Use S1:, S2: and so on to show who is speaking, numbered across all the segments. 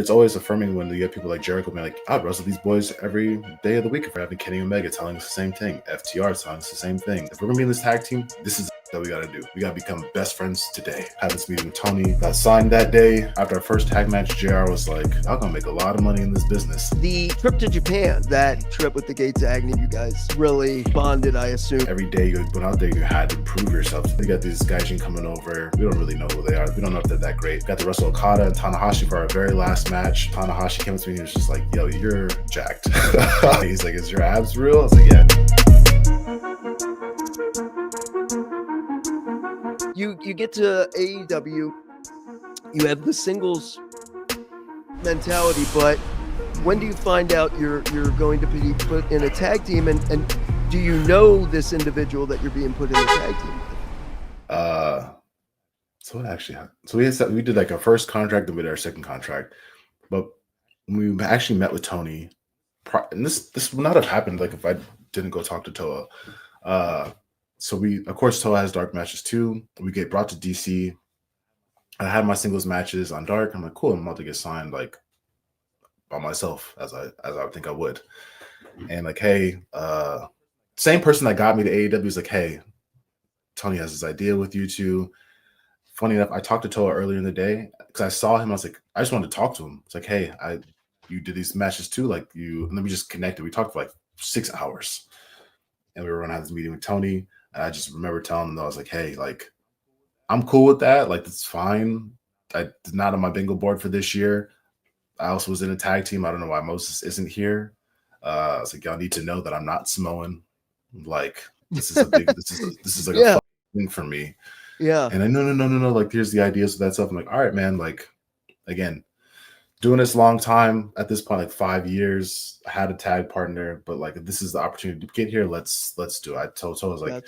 S1: It's always affirming when you get people like Jericho being like, I'd wrestle these boys every day of the week. If we're having Kenny Omega telling us the same thing, FTR telling us the same thing. If we're gonna be in this tag team, this is that we gotta do. We gotta become best friends today. Had this meeting with Tony, got signed that day. After our first tag match, JR was like, I'm gonna make a lot of money in this business.
S2: The trip to Japan, that trip with the Gates of Agony, you guys really bonded, I assume.
S1: Every day you went out there, you had to prove yourself. You got these guys coming over. We don't really know who they are. We don't know if they're that great. We got to wrestle Okada and Tanahashi for our very last match. Tanahashi came up to me and was just like, yo, you're jacked. He's like, is your abs real? I was like, yeah.
S2: You get to AEW, you have the singles mentality, but when do you find out you're going to be put in a tag team, and do you know this individual that you're being put in a tag team with?
S1: So what actually happened? So we did like our first contract and we did our second contract, but we actually met with Tony, and this would not have happened like if I didn't go talk to Toa. So of course Toa has dark matches too. We get brought to DC. I had my singles matches on dark. I'm like, cool, I'm about to get signed like by myself as I would think I would. And like, hey, same person that got me to AEW is like, hey, Tony has this idea with you two. Funny enough, I talked to Toa earlier in the day because I saw him. I was like, I just wanted to talk to him. It's like, hey, you did these matches too, like you, and then we just connected. We talked for like 6 hours, and we were gonna have this meeting with Tony. And I just remember telling him, I was like, hey, like, I'm cool with that. Like, that's fine. I'm not on my bingo board for this year. I also was in a tag team. I don't know why Moses isn't here. I was like, y'all need to know that I'm not Samoan. Like, this is a big, this is like a thing for me.
S2: Yeah.
S1: And then no. Like, here's the ideas of that stuff. I'm like, all right, man. Like, again, doing this long time at this point, like 5 years. I had a tag partner, but like, this is the opportunity to get here. Let's do it. I told I was like,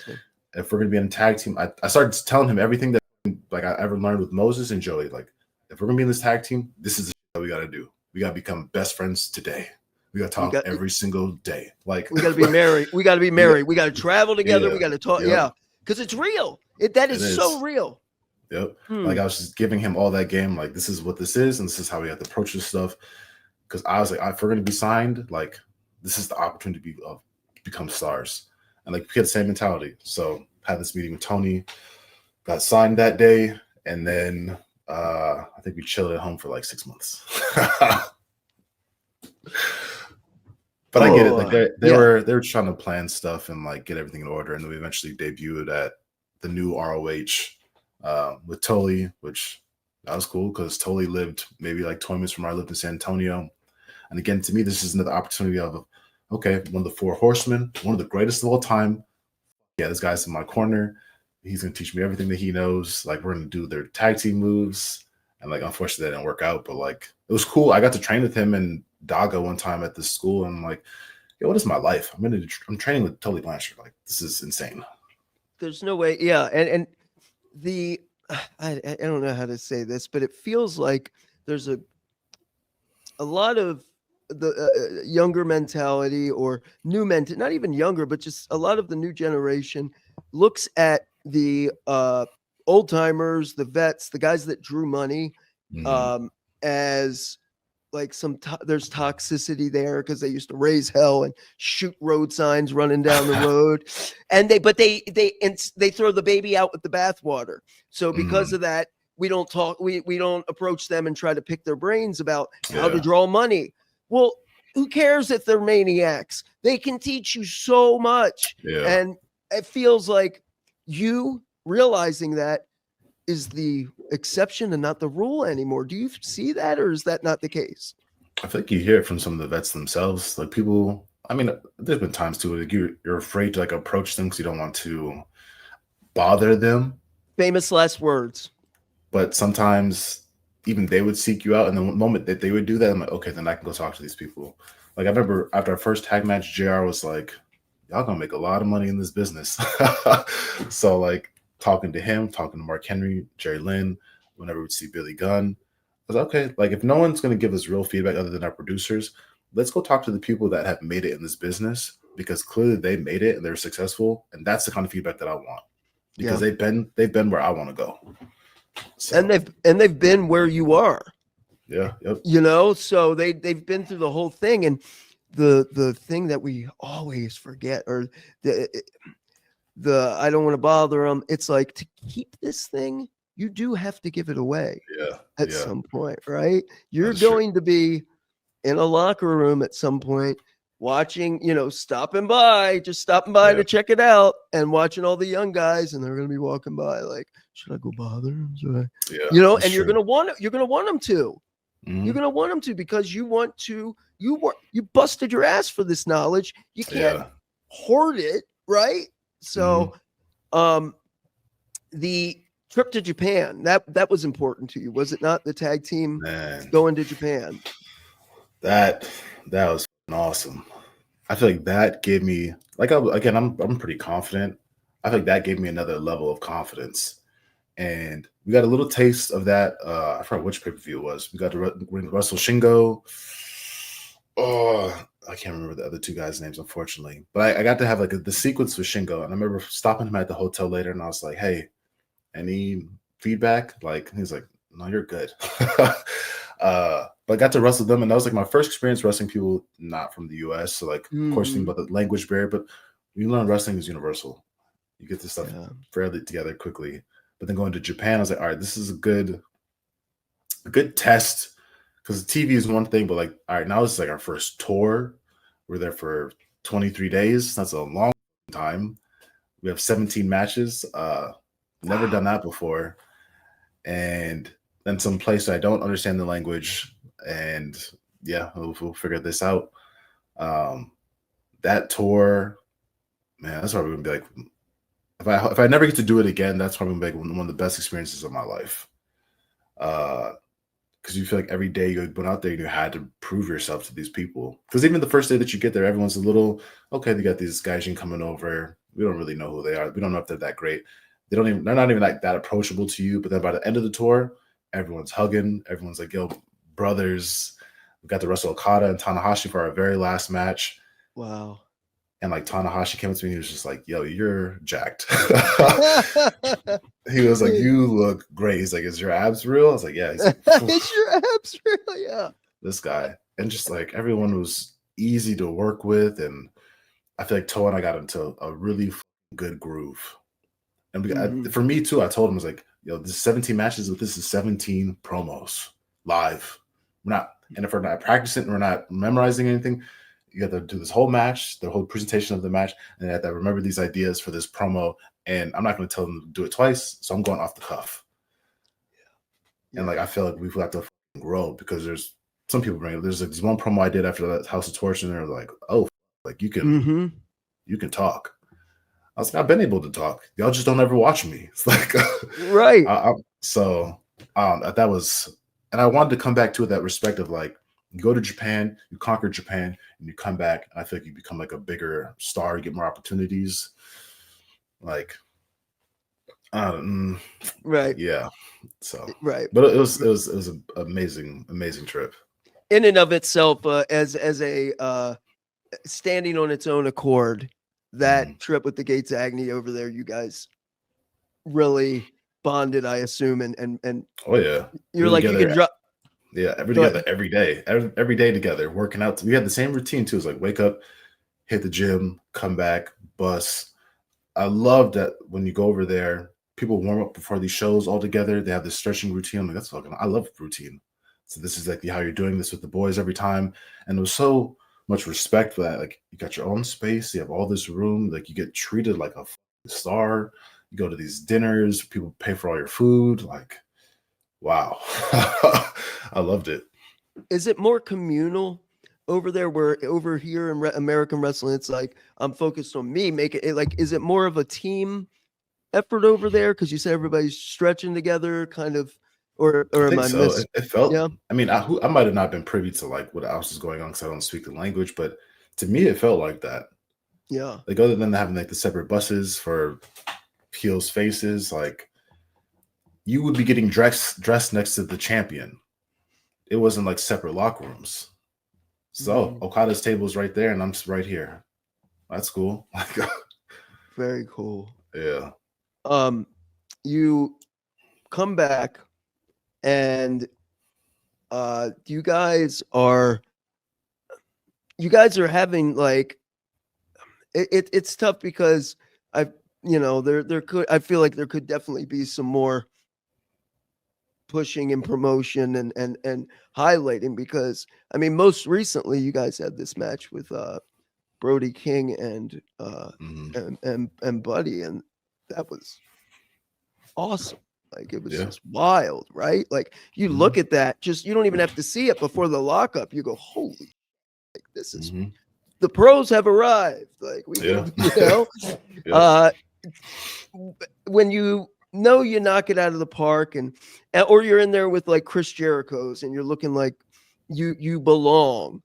S1: if we're gonna be in a tag team, I started telling him everything that like I ever learned with Moses and Joey. Like, if we're gonna be in this tag team, this is the that we gotta do. We gotta become best friends today. We gotta talk every single day. Like,
S2: we gotta be married. We gotta be married. We gotta travel together. We gotta talk.
S1: Yep.
S2: Yeah, because it's real. That is so real.
S1: Yep. Like, I was just giving him all that game. Like, this is what this is, and this is how we have to approach this stuff. Because I was like, if we're gonna be signed, like, this is the opportunity to become stars. And like, we had the same mentality. So had this meeting with Tony, got signed that day, and then I think we chilled at home for like 6 months. But I get it. Like, they were trying to plan stuff and like get everything in order, and then we eventually debuted at the new ROH with Tully, which that was cool because Tully lived maybe like 20 minutes from where I lived in San Antonio. And again, to me, this is another opportunity of, okay, one of the four horsemen, one of the greatest of all time. Yeah, this guy's in my corner. He's going to teach me everything that he knows. Like, we're going to do their tag team moves. And like, unfortunately, that didn't work out. But like, it was cool. I got to train with him and Daga one time at this school. And I'm like, yo, what is my life? I'm training with Tully Blanchard. Like, this is insane.
S2: There's no way. Yeah. And the, I don't know how to say this, but it feels like there's a lot of the younger mentality or new mentality, not even younger, but just a lot of the new generation looks at the old timers, the vets, the guys that drew money, as like there's toxicity there because they used to raise hell and shoot road signs running down the road, and they throw the baby out with the bathwater. So because of that, we don't talk, we don't approach them and try to pick their brains about how to draw money. Well, who cares if they're maniacs? They can teach you so much. Yeah. And it feels like you realizing that is the exception and not the rule anymore. Do you see that, or is that not the case?
S1: I feel like you hear it from some of the vets themselves. Like, people, I mean, there's been times too, like you're afraid to like approach them because you don't want to bother them.
S2: Famous last words. But
S1: sometimes even they would seek you out, and the moment that they would do that, I'm like, okay, then I can go talk to these people. Like, I remember after our first tag match, JR was like, y'all gonna make a lot of money in this business. So like, talking to him, talking to Mark Henry, Jerry Lynn, whenever we'd see Billy Gunn, I was like, okay, like, if no one's gonna give us real feedback other than our producers, let's go talk to the people that have made it in this business, because clearly they made it and they're successful, and that's the kind of feedback that I want, because they've been where I want to go. So.
S2: And they've been where you are.
S1: Yeah. Yep.
S2: You know, so they've been through the whole thing, and the thing that we always forget, or the I don't want to bother them. It's like, to keep this thing, you do have to give it away
S1: Yeah.
S2: at
S1: Yeah.
S2: some point, right?
S1: That
S2: You're
S1: is true.
S2: going to be in a locker room at some point, watching, stopping by, just stopping by
S1: Yeah.
S2: to check it out, and watching all the young guys, and they're going to be walking by like, should I go bother them? Should I?
S1: Yeah. That's
S2: And you're
S1: true.
S2: going to want them to. You're
S1: Mhm.
S2: going to want them to, because you busted your ass for this knowledge. You can't
S1: Yeah.
S2: hoard it, right?
S1: Mhm.
S2: So, the trip to Japan, that was important to you, was it not? The tag team
S1: Man,
S2: going to Japan.
S1: that that was awesome. I feel like that gave me again. I'm pretty confident. I feel like that gave me another level of confidence, and we got a little taste of that. I forgot which pay per view it was. We got to Russell Shingo. Oh, I can't remember the other two guys' names, unfortunately. But I got to have like the sequence with Shingo, and I remember stopping him at the hotel later, and I was like, "Hey, any feedback?" Like he's like, "No, you're good." But I got to wrestle them, and that was like my first experience wrestling people not from the US. So like, of course, think
S2: Mhm.
S1: about the language barrier, but you learn wrestling is universal. You get this stuff
S2: Yeah.
S1: fairly together quickly. But then going to Japan, I was like, all right, this is a good test, because the TV is one thing, but like, all right, now this is like our first tour. We're there for 23 days. That's a long time. We have 17 matches. Never done
S2: Wow.
S1: that before. And then some place I don't understand the language. And yeah, we'll figure this out. Um, that tour, man, that's probably gonna be like, if I never get to do it again, that's probably gonna be like one of the best experiences of my life. Because you feel like every day you went out there and you had to prove yourself to these people. Because even the first day that you get there, everyone's a little, okay, they got these guys coming over. We don't really know who they are. We don't know if they're that great. They're not even like that approachable to you. But then by the end of the tour, everyone's hugging. Everyone's like, yo, brothers. We got to wrestle Okada and Tanahashi for our very last match.
S2: Wow.
S1: And like Tanahashi came up to me, he was just like, yo, you're jacked. He was like, you look great. He's like, is your abs real? I was like, yeah. He's like,
S2: It's your abs, really? Yeah.
S1: this guy. And just like everyone was easy to work with. And I feel like Toa and I got into a really good groove. And
S2: Mhm.
S1: for me too, I told him, I was like, yo, this is 17 matches, but this is 17 promos live. And if we're not practicing, we're not memorizing anything, you have to do this whole match, the whole presentation of the match, and I have to remember these ideas for this promo. And I'm not going to tell them to do it twice, so I'm going off the cuff. And like
S2: Yeah.
S1: I feel like we've got to grow, because there's some people bring it. There's like this one promo I did after that House of Torture, and they're like, "Oh, like
S2: Mhm.
S1: you can talk." I was like, "I've been able to talk. Y'all just don't ever watch me." It's like,
S2: Right.
S1: so that was, and I wanted to come back to that respect of like, you go to Japan, you conquer Japan, and you come back, and I feel like you become like a bigger star, you get more opportunities. Like, mm,
S2: Right.
S1: yeah. So,
S2: Right.
S1: but it was an amazing trip.
S2: In and of itself, as a standing on its own accord,
S1: Mhm.
S2: that trip with the Gates of Agony over there, you guys really bonded, I assume, and
S1: Oh yeah, we
S2: you're
S1: were
S2: like, you can
S1: together.
S2: drop.
S1: Yeah, every
S2: Go
S1: together
S2: ahead.
S1: every day, every day together, working out. We had the same routine too. It's like wake up, hit the gym, come back, bus. I love that when you go over there, people warm up before these shows all together. They have this stretching routine. I'm like, that's fucking. I love routine. So this is like how you're doing this with the boys every time, and there was so much respect for that. Like you got your own space, you have all this room. Like you get treated like a star. You go to these dinners, people pay for all your food. Like wow, I loved it.
S2: Is it more communal over there, where over here in American wrestling, it's like, I'm focused on me, make it like, is it more of a team effort over there? Because you said everybody's stretching together, kind of,
S1: I
S2: or am
S1: think
S2: I
S1: so.
S2: miss?
S1: It felt.
S2: Yeah.
S1: I mean, I might have not been privy to like what else is going on because I don't speak the language, but to me, it felt like that.
S2: Yeah.
S1: Like other than having like the separate buses for heels faces, like you would be getting dressed next to the champion. It wasn't like separate locker rooms. So
S2: Mhm.
S1: Okada's table is right there, and I'm just right here. That's cool. Like,
S2: Very cool.
S1: yeah.
S2: You come back, and you guys are having like it's tough because I feel like there could definitely be some more pushing and promotion and highlighting, because I mean most recently you guys had this match with Brody King and Buddy, and that was awesome. Like it was just wild, right? Like you look at that, just you don't even have to see it before the lockup. You go, holy, like this is the pros have arrived. Like we, when you know you knock it out of the park, and or you're in there with like Chris Jericho's and you're looking like you belong.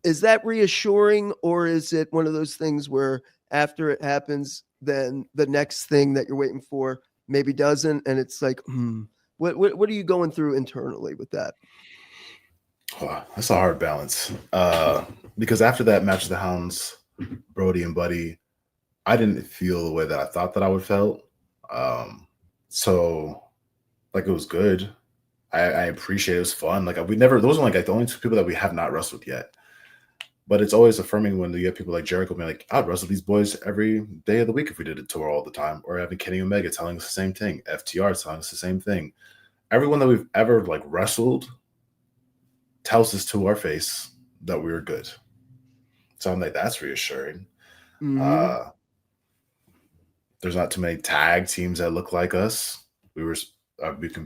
S2: Is that reassuring, or is it one of those things where after it happens, then the next thing that you're waiting for maybe doesn't, and it's like, what are you going through internally with that?
S1: Oh, that's a hard balance. Because after that match of the Hounds, Brody and Buddy, I didn't feel the way that I thought that I would felt. So like it was good. I appreciate it. It was fun. Like those are like the only two people that we have not wrestled yet. But it's always affirming when you get people like Jericho being like, I'd wrestle these boys every day of the week if we did a tour all the time. Or having Kenny Omega telling us the same thing. FTR telling us the same thing. Everyone that we've ever like wrestled tells us to our face that we were good. So I'm like, that's reassuring. There's not too many tag teams that look like us. We've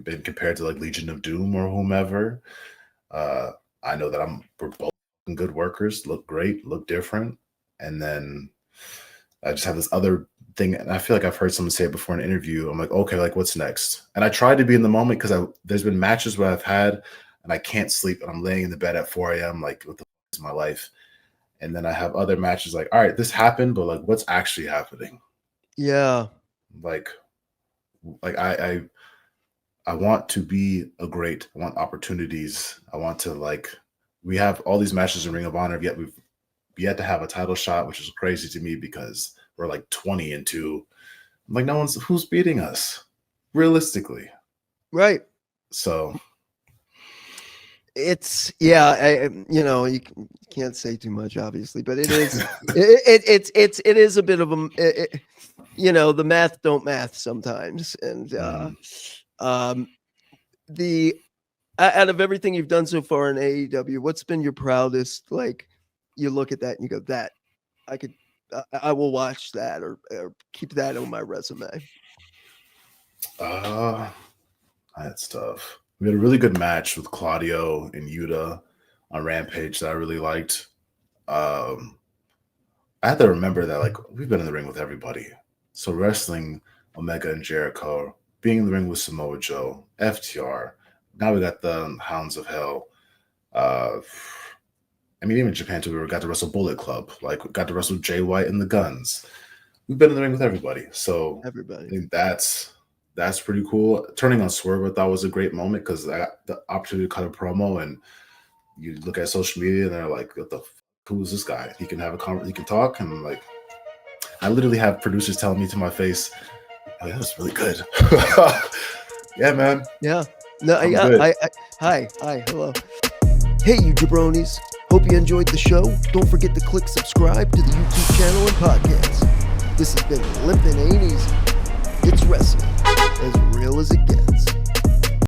S1: been compared to like Legion of Doom or whomever. I know that we're both good workers, look great, look different. And then I just have this other thing, and I feel like I've heard someone say it before in an interview. I'm like, okay, like what's next? And I try to be in the moment because there's been matches where I've had and I can't sleep and I'm laying in the bed at 4 a.m. like, what the fuck is my life? And then I have other matches like, all right, this happened, but like what's actually happening?
S2: Yeah.
S1: Like I want to be I want opportunities. I want to we have all these matches in Ring of Honor, yet we've yet to have a title shot, which is crazy to me because we're like 20 into like who's beating us realistically.
S2: Right.
S1: So
S2: it's you can't say too much obviously, but it is it is a bit of the math don't math sometimes. And out of everything you've done so far in AEW, what's been your proudest? Like you look at that and you go, that I will watch that or keep that on my resume.
S1: That's tough. We had a really good match with Claudio and Yuta on Rampage that I really liked. I have to remember that we've been in the ring with everybody. So wrestling Omega and Jericho, being in the ring with Samoa Joe, FTR. Now we got the Hounds of Hell. Even Japan too, we got to wrestle Bullet Club. We got to wrestle Jay White and the Guns. We've been in the ring with everybody. So
S2: everybody.
S1: I think that's pretty cool. Turning on Swerve, I thought was a great moment because I got the opportunity to cut a promo, and you look at social media and they're like, "What the who is this guy? He can have he can talk." And I literally have producers telling me to my face, "Oh, that was really good." Yeah, man.
S2: Yeah. No, hi, hello. Hey, you jabronis. Hope you enjoyed the show. Don't forget to click subscribe to the YouTube channel and podcast. This has been LiMPiN AiNT. It's wrestling as real as it gets.